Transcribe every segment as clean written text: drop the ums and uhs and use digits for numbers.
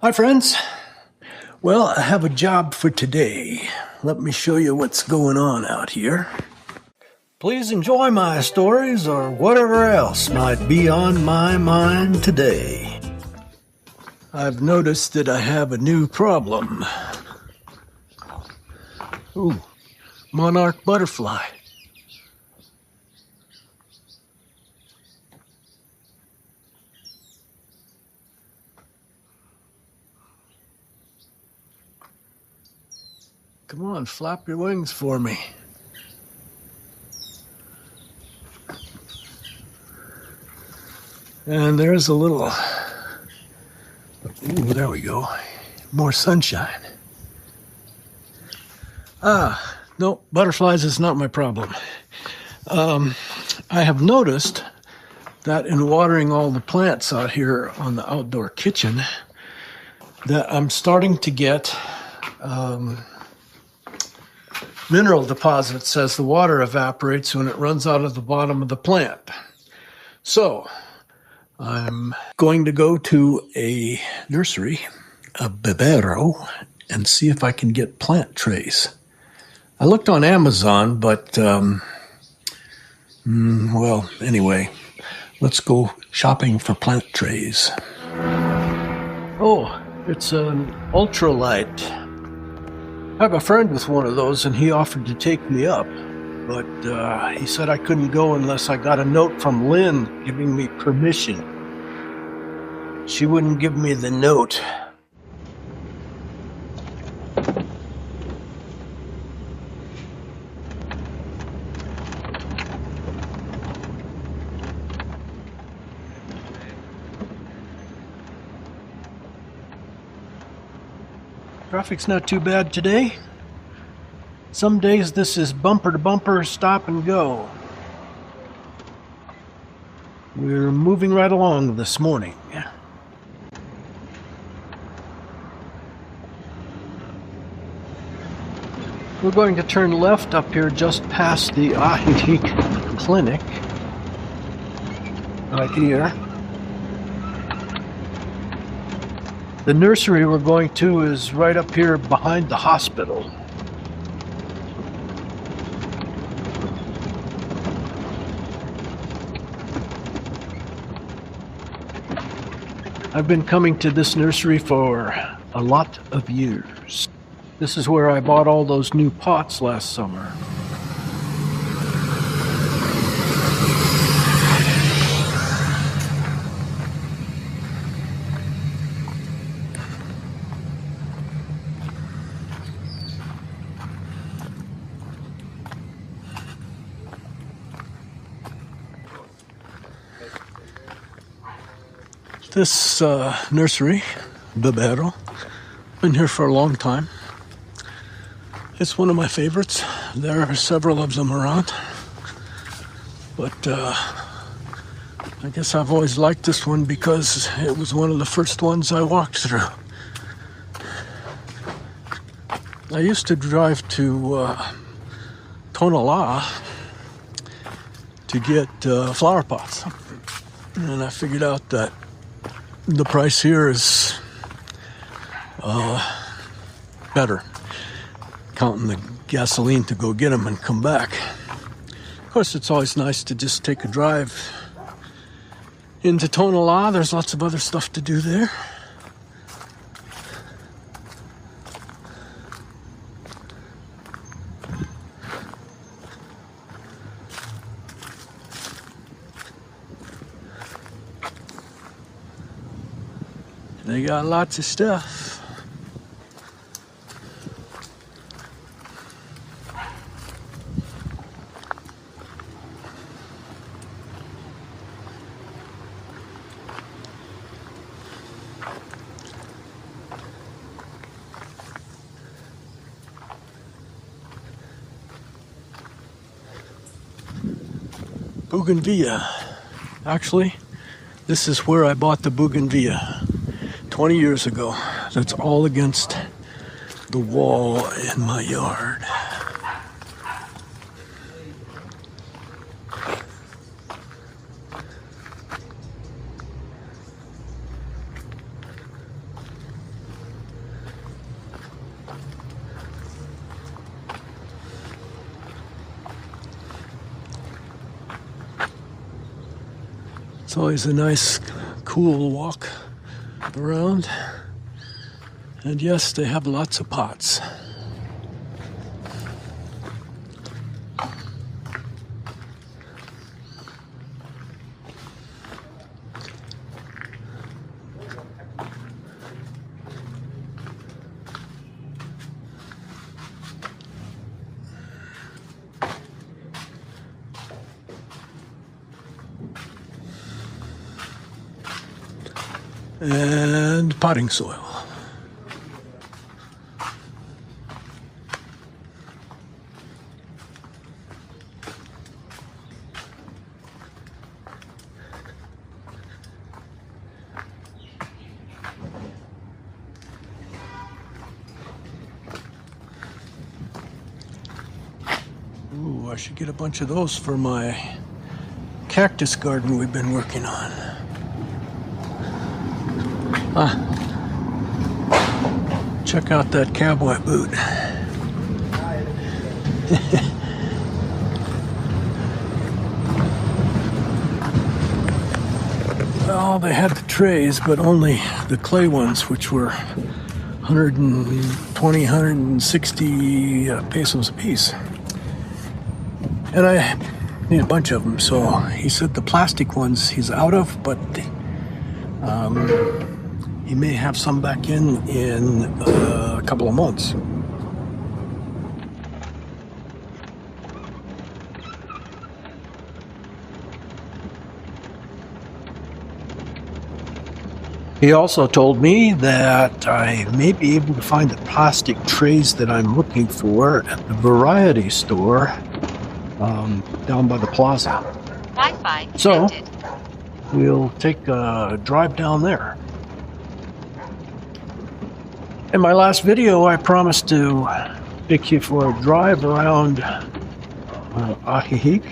Hi friends. Well, I have a job for today. Let me show you what's going on out here. Please enjoy my stories or whatever else might be on my mind today. I've noticed that I have a new problem. Ooh, monarch butterfly. Come on, flap your wings for me. And there's a little, ooh, there we go. More sunshine. No, butterflies is not my problem. I have noticed that in watering all the plants out here on the outdoor kitchen, that I'm starting to get mineral deposits as the water evaporates when it runs out of the bottom of the plant. So I'm going to go to a nursery, a Vivero, and see if I can get plant trays. I looked on Amazon, but, well, anyway, let's go shopping for plant trays. Oh, it's an ultralight. I have a friend with one of those, and he offered to take me up, but he said I couldn't go unless I got a note from Lynn giving me permission. She wouldn't give me the note. Traffic's not too bad today. Some days this is bumper to bumper, stop and go. We're moving right along this morning. We're going to turn left up here just past the Ajijic clinic. Right here. The nursery we're going to is right up here behind the hospital. I've been coming to this nursery for a lot of years. This is where I bought all those new pots last summer. This nursery, Vivero, been here for a long time. It's one of my favorites. There are several of them around. But I guess I've always liked this one because it was one of the first ones I walked through. I used to drive to Tonalá to get flower pots. And I figured out that the price here is better, counting the gasoline to go get them and come back. Of course, it's always nice to just take a drive into Tonalá. There's lots of other stuff to do there. They got lots of stuff. Bougainvillea. Actually, this is where I bought the bougainvillea 20 years ago. That's all against the wall in my yard. It's always a nice, cool walk around. And yes, they have lots of pots. And potting soil. Ooh, I should get a bunch of those for my cactus garden we've been working on. Check out that cowboy boot. Well, they had the trays, but only the clay ones, which were 120, 160 pesos a piece. And I need a bunch of them, so he said the plastic ones he's out of, but he may have some back in a couple of months. He also told me that I may be able to find the plastic trays that I'm looking for at the variety store down by the plaza. Wi-Fi So connected. we'll take a drive down there. In my last video, I promised to take you for a drive around Ajijic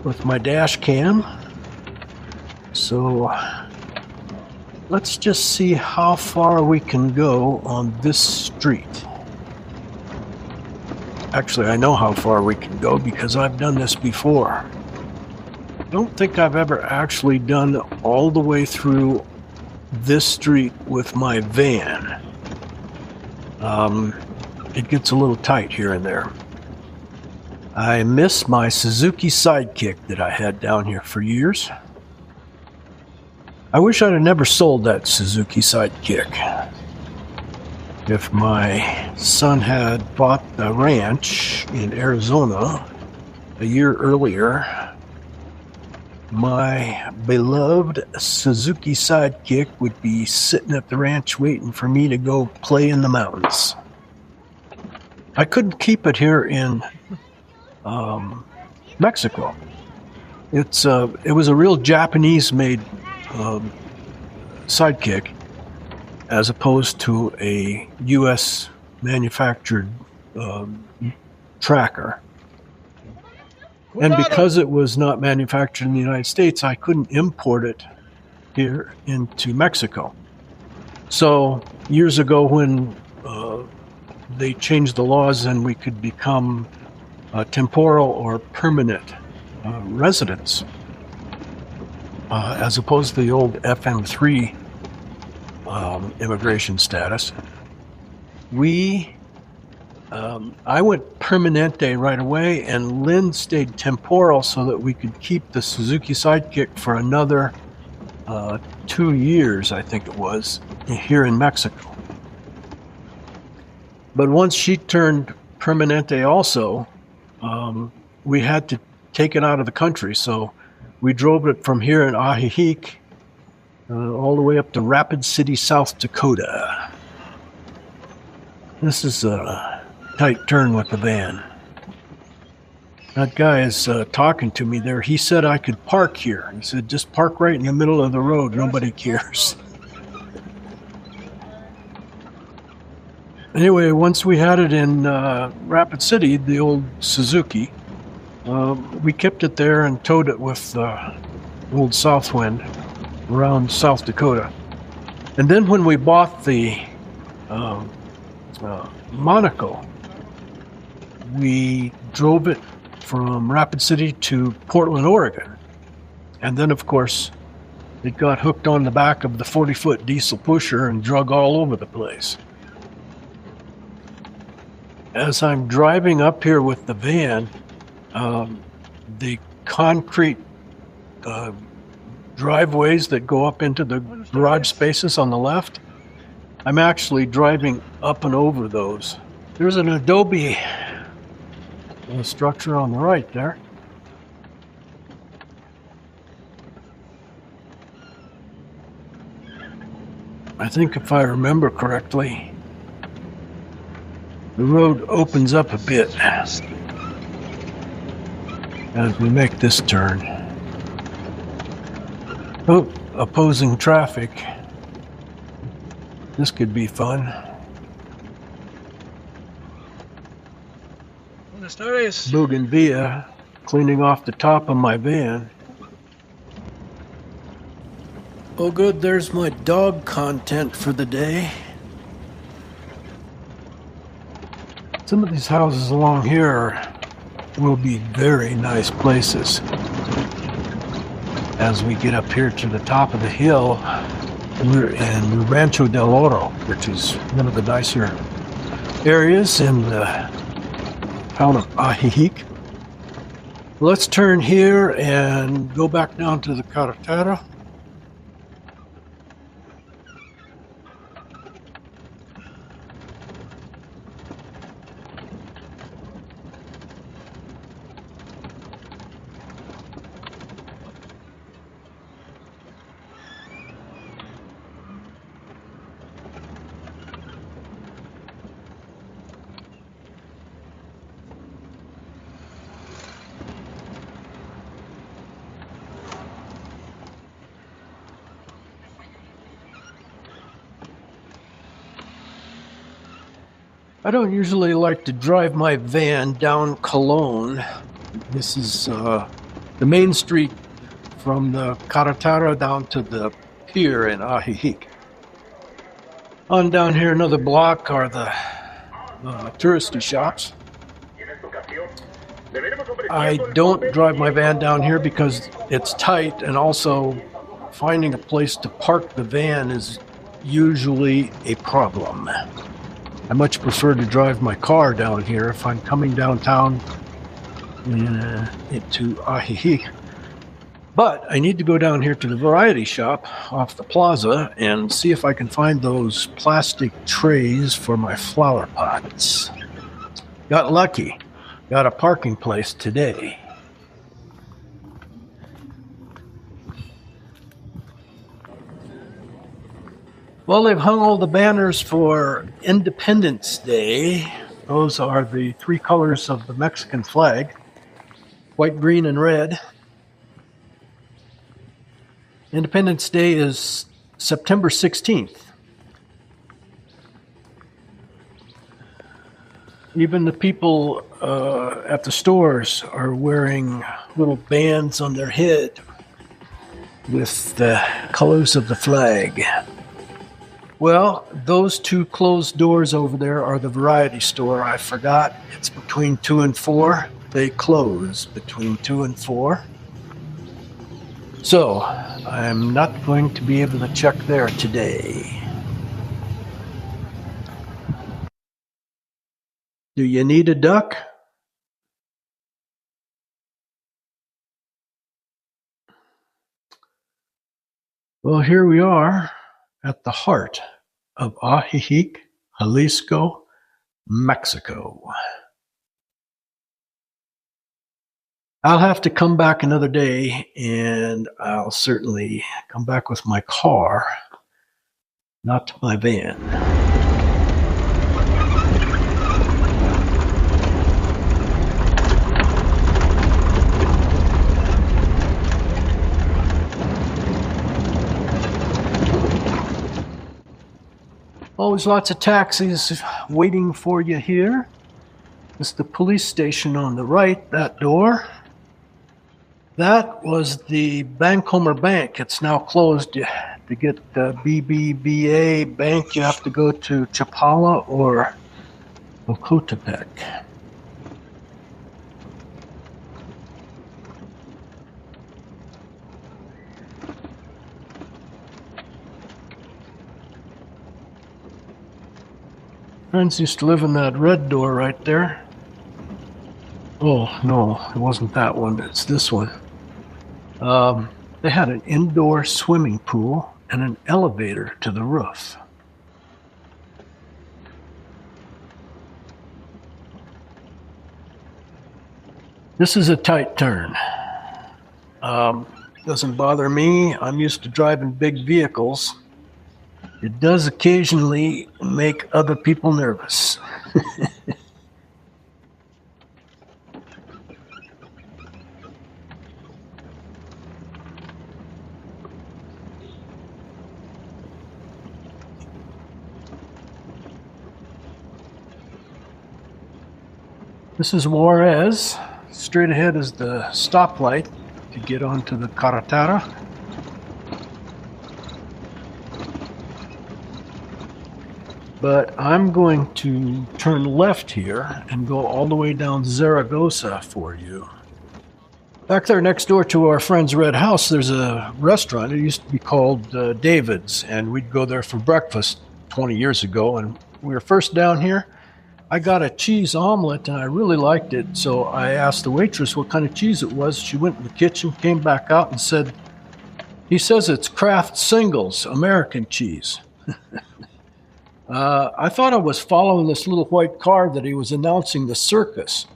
with my dash cam. So let's just see how far we can go on this street. Actually, I know how far we can go because I've done this before. I don't think I've ever actually done all the way through this street with my van. It gets a little tight here and there. I miss my Suzuki Sidekick that I had down here for years. I wish I'd have never sold that Suzuki Sidekick. If my son had bought the ranch in Arizona a year earlier, my beloved Suzuki Sidekick would be sitting at the ranch waiting for me to go play in the mountains. I couldn't keep it here in Mexico. It was a real Japanese-made Sidekick, as opposed to a U.S. manufactured tracker. And because it was not manufactured in the United States, I couldn't import it here into Mexico. So years ago, when they changed the laws and we could become temporal or permanent residents, as opposed to the old FM3 immigration status, I went permanente right away, and Lynn stayed temporal so that we could keep the Suzuki Sidekick for another 2 years, I think it was, here in Mexico. But once she turned permanente also, we had to take it out of the country, so we drove it from here in Ajijic all the way up to Rapid City, South Dakota. This is a tight turn with the van. That guy is talking to me there. He said I could park here. He said, just park right in the middle of the road. Nobody cares. Anyway, once we had it in Rapid City, the old Suzuki, we kept it there and towed it with old Southwind around South Dakota. And then when we bought the Monaco, we drove it from Rapid City to Portland, Oregon. And then, of course, It got hooked on the back of the 40-foot diesel pusher and drug all over the place. As I'm driving up here with the van, the concrete driveways that go up into the garage spaces on the left, I'm actually driving up and over those. There's an adobe structure on the right there. I think if I remember correctly, the road opens up a bit as we make this turn. Oh, opposing traffic. This could be fun. Bougainvillea cleaning off the top of my van. Oh good, there's my dog content for the day. Some of these houses along here will be very nice places. As we get up here to the top of the hill, we're in Rancho del Oro, which is one of the nicer areas in the town of Ajijic. Let's turn here and go back down to the carretera. I don't usually like to drive my van down Cologne. This is the main street from the carretera down to the pier in Ajijic. On down here another block are the touristy shops. I don't drive my van down here because it's tight, and also finding a place to park the van is usually a problem. I much prefer to drive my car down here if I'm coming downtown into Ajijic. But I need to go down here to the variety shop off the plaza and see if I can find those plastic trays for my flower pots. Got lucky. Got a parking place today. Well, they've hung all the banners for Independence Day. Those are the three colors of the Mexican flag: white, green, and red. Independence Day is September 16th. Even the people at the stores are wearing little bands on their head with the colors of the flag. Well, those two closed doors over there are the variety store. I forgot. It's between 2 and 4. They close between 2 and 4. So, I'm not going to be able to check there today. Do you need a duck? Well, here we are at the heart of Ajijic, Jalisco, Mexico. I'll have to come back another day, and I'll certainly come back with my car, not my van. Always lots of taxis waiting for you here. It's the police station on the right, that door. That was the Bancomer Bank. It's now closed. To get the BBVA Bank, you have to go to Chapala or Ocotepec. Friends used to live in that red door right there. Oh, no, it wasn't that one. It's this one. They had an indoor swimming pool and an elevator to the roof. This is a tight turn. Doesn't bother me. I'm used to driving big vehicles. It does occasionally make other people nervous. This is Juarez. Straight ahead is the stoplight to get onto the carretera. But I'm going to turn left here and go all the way down Zaragoza for you. Back there next door to our friend's red house, there's a restaurant. It used to be called David's, and we'd go there for breakfast 20 years ago. And we were first down here. I got a cheese omelet, and I really liked it. So I asked the waitress what kind of cheese it was. She went in the kitchen, came back out, and said, "He says it's Kraft Singles, American cheese." I thought I was following this little white car that he was announcing the circus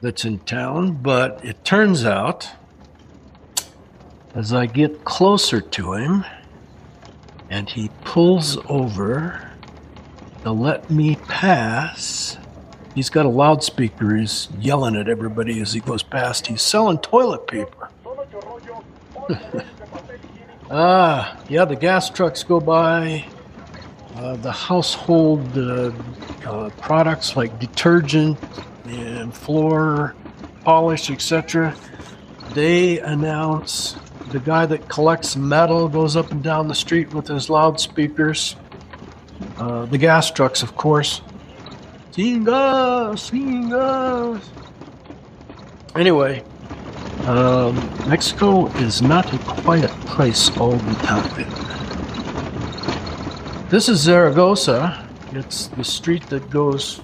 that's in town, but it turns out, as I get closer to him, and he pulls over to let me pass, he's got a loudspeaker, he's yelling at everybody as he goes past. He's selling toilet paper. Yeah, the gas trucks go by. The household products like detergent and floor polish, etc. They announce. The guy that collects metal goes up and down the street with his loudspeakers. The gas trucks, of course. Seeing gas. Anyway, Mexico is not a quiet place all the time. This is Zaragoza. It's the street that goes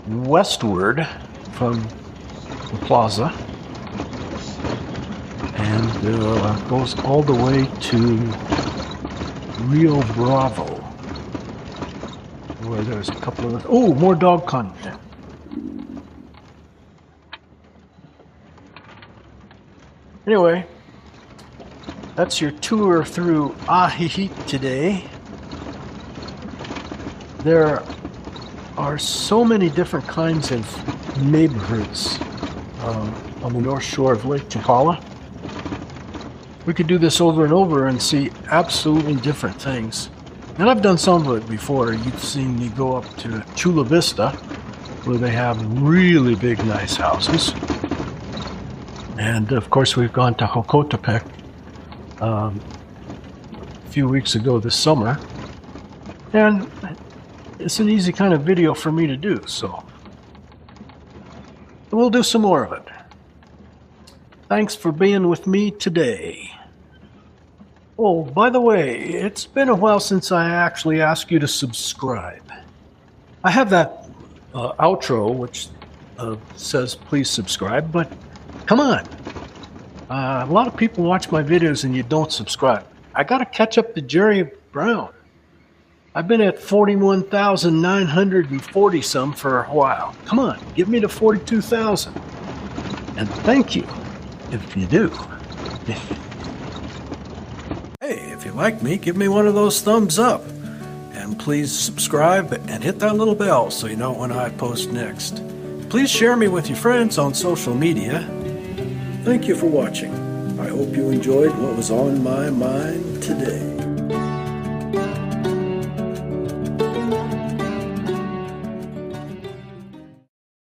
westward from the plaza and goes all the way to Rio Bravo, where there's a couple of... Oh, more dog content. Anyway, that's your tour through Ajijic today. There are so many different kinds of neighborhoods on the north shore of Lake Chapala. We could do this over and over and see absolutely different things. And I've done some of it before. You've seen me go up to Chula Vista, where they have really big, nice houses. And of course, we've gone to Jocotepec a few weeks ago this summer. And it's an easy kind of video for me to do, so we'll do some more of it. Thanks for being with me today. Oh, by the way, it's been a while since I actually asked you to subscribe. I have that outro which says please subscribe, but come on. A lot of people watch my videos and you don't subscribe. I gotta catch up to Jerry Brown. I've been at 41,940 some for a while. Come on, get me to 42,000. And thank you if you do. Hey, if you like me, give me one of those thumbs up. And please subscribe and hit that little bell so you know when I post next. Please share me with your friends on social media. Thank you for watching. I hope you enjoyed what was on my mind today.